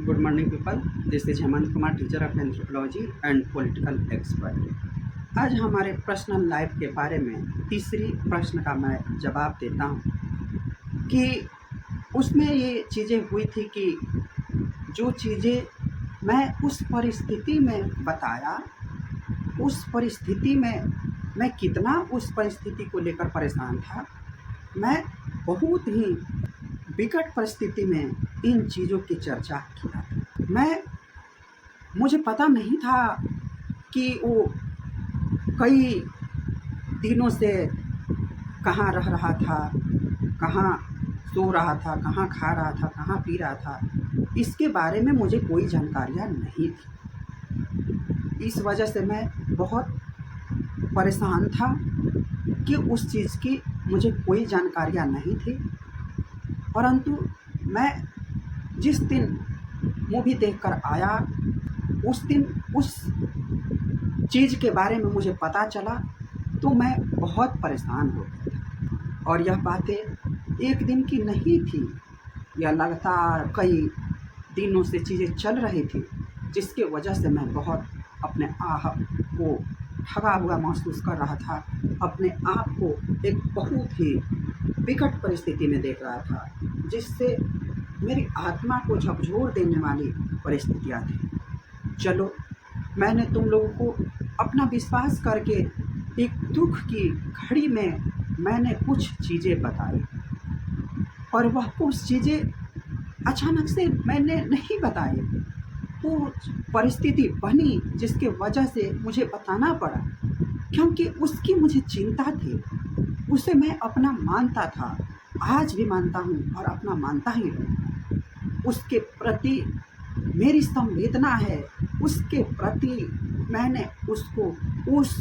Good morning, people. This is Hemant Kumar, teacher of anthropology and political expert. आज हमारे personal life के बारे में तीसरी प्रश्न का मैं जवाब देता हूँ कि उसमें ये चीज़ें हुई थी कि जो चीज़ें मैं उस परिस्थिति में बताया, उस परिस्थिति में मैं कितना उस परिस्थिति को लेकर परेशान था। मैं बहुत ही विकट परिस्थिति में इन चीज़ों की चर्चा किया। मुझे पता नहीं था कि वो कई दिनों से कहाँ रह रहा था, कहाँ सो रहा था, कहाँ खा रहा था, कहाँ पी रहा था। इसके बारे में मुझे कोई जानकारियाँ नहीं थी। इस वजह से मैं बहुत परेशान था कि उस चीज़ की मुझे कोई जानकारियाँ नहीं थी। परंतु मैं जिस दिन मूवी देखकर आया, उस दिन उस चीज़ के बारे में मुझे पता चला तो मैं बहुत परेशान हो गया था। और यह बातें एक दिन की नहीं थी, यह लगातार कई दिनों से चीज़ें चल रही थी, जिसके वजह से मैं बहुत अपने आप को ठगा हुआ महसूस कर रहा था। अपने आप को एक बहुत ही विकट परिस्थिति में देख रहा था, जिससे मेरी आत्मा को झकझोर देने वाली परिस्थितियाँ थी। चलो, मैंने तुम लोगों को अपना विश्वास करके एक दुख की घड़ी में मैंने कुछ चीज़ें बताई, और वह कुछ चीज़ें अचानक से मैंने नहीं बताई। वो परिस्थिति बनी जिसके वजह से मुझे बताना पड़ा, क्योंकि उसकी मुझे चिंता थी। उसे मैं अपना मानता था, आज भी मानता हूँ और अपना मानता ही रहूँगा। उसके प्रति मेरी संवेदना है, उसके प्रति मैंने उसको उस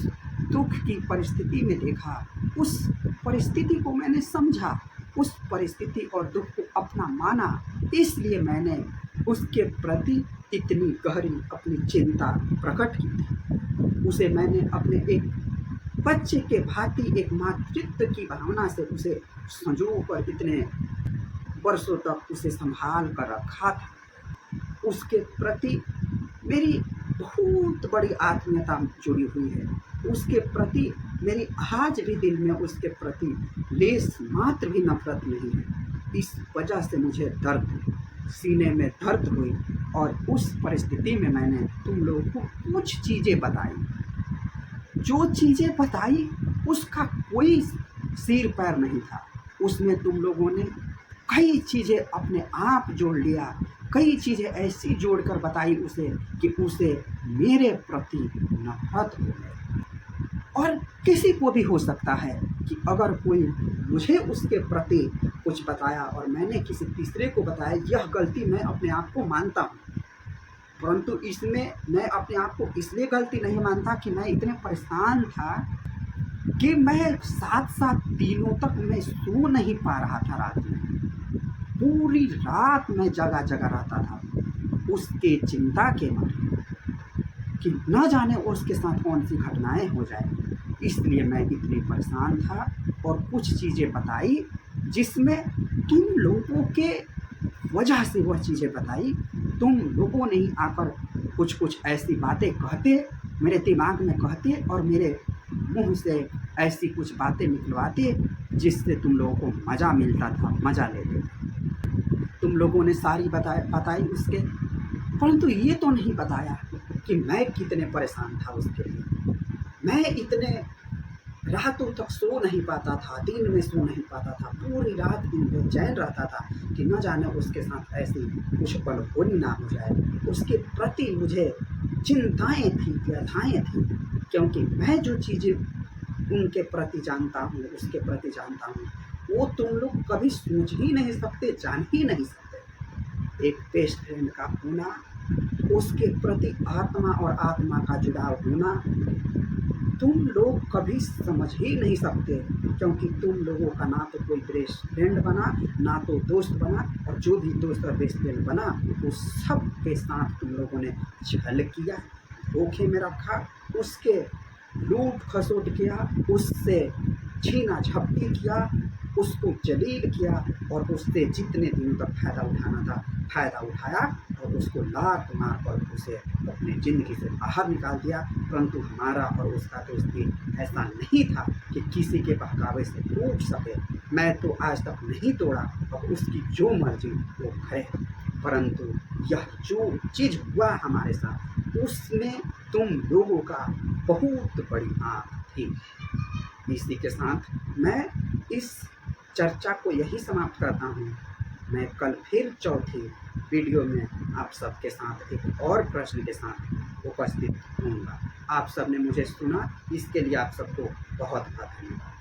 दुख की परिस्थिति में देखा, उस परिस्थिति को मैंने समझा, उस परिस्थिति और दुख को अपना माना। इसलिए मैंने उसके प्रति इतनी गहरी अपनी चिंता प्रकट की थी। उसे मैंने अपने एक बच्चे के भांति एक मातृत्व की भावना से उसे संजो कर इतने वर्षों तक उसे संभाल कर रखा था। उसके प्रति मेरी बहुत बड़ी आत्मीयता जुड़ी हुई है। उसके प्रति मेरी आज भी दिल में उसके प्रति लेस मात्र भी नफरत नहीं है। इस वजह से मुझे दर्द हुई, सीने में दर्द हुई, और उस परिस्थिति में मैंने तुम लोगों को कुछ चीज़ें बताई। जो चीज़ें बताई उसका कोई सिर पैर नहीं था। उसमें तुम लोगों ने कई चीज़ें अपने आप जोड़ लिया, कई चीज़ें ऐसी जोड़कर बताई उसे कि उसे मेरे प्रति नफरत हो गई। और किसी को भी हो सकता है कि अगर कोई मुझे उसके प्रति कुछ बताया और मैंने किसी तीसरे को बताया, यह गलती मैं अपने आप को मानता हूँ। परंतु इसमें मैं अपने आप को इसलिए गलती नहीं मानता कि मैं इतने परेशान था कि मैं 7-7 दिनों तक मैं सो नहीं पा रहा था। रात में पूरी रात मैं जगा रहता था उसके चिंता के मारे कि न जाने उसके साथ कौन सी घटनाएं हो जाए। इसलिए मैं इतनी परेशान था और कुछ चीज़ें बताई जिसमें तुम लोगों के वजह से वह चीज़ें बताई। तुम लोगों ने ही आकर कुछ ऐसी बातें कहते, मेरे दिमाग में कहते और मेरे मुंह से ऐसी कुछ बातें निकलवाते जिससे तुम लोगों को मज़ा मिलता था, मज़ा लेते थे। तुम लोगों ने सारी बताई उसके, परंतु ये तो नहीं बताया कि मैं कितने परेशान था उसके लिए। मैं इतने रातों तक सो नहीं पाता था, दिन में सो नहीं पाता था, पूरी रात दिन बेचैन रहता था कि न जाने उसके साथ ऐसी कुछ बड़बोली ना हो जाए। उसके प्रति मुझे चिंताएं थी, व्यथाएं थी, क्योंकि मैं जो चीज़ें उनके प्रति जानता हूँ, उसके प्रति जानता हूँ, वो तुम लोग कभी सोच ही नहीं सकते, जान ही नहीं सकते। एक बेस्ट फ्रेंड का होना, उसके प्रति आत्मा और आत्मा का जुड़ाव होना, तुम लोग कभी समझ ही नहीं सकते, क्योंकि तुम लोगों का ना तो कोई बेस्ट फ्रेंड बना, ना तो दोस्त बना, और जो भी दोस्त और बेस्ट फ्रेंड बना उस सब के साथ तुम लोगों ने छल किया, धोखे में रखा, उसके लूट खसोट किया, उससे छीना झपटी किया, उसको जलील किया और उससे जितने दिनों तक फ़ायदा उठाना था फ़ायदा उठाया और उसको लात मार कर उसे अपनी ज़िंदगी से बाहर निकाल दिया। परंतु हमारा और उसका दोस्ती ऐसा नहीं था कि किसी के बहकावे से टूट सके। मैं तो आज तक नहीं तोड़ा, अब उसकी जो मर्ज़ी वो करे। परंतु यह जो चीज़ हुआ हमारे साथ, उसमें तुम लोगों का बहुत बड़ी आँख थी। इसी के साथ मैं इस चर्चा को यही समाप्त करता हूँ। मैं कल फिर चौथी वीडियो में आप सबके साथ एक और प्रश्न के साथ उपस्थित होऊंगा। आप सबने मुझे सुना, इसके लिए आप सबको बहुत बहुत धन्यवाद।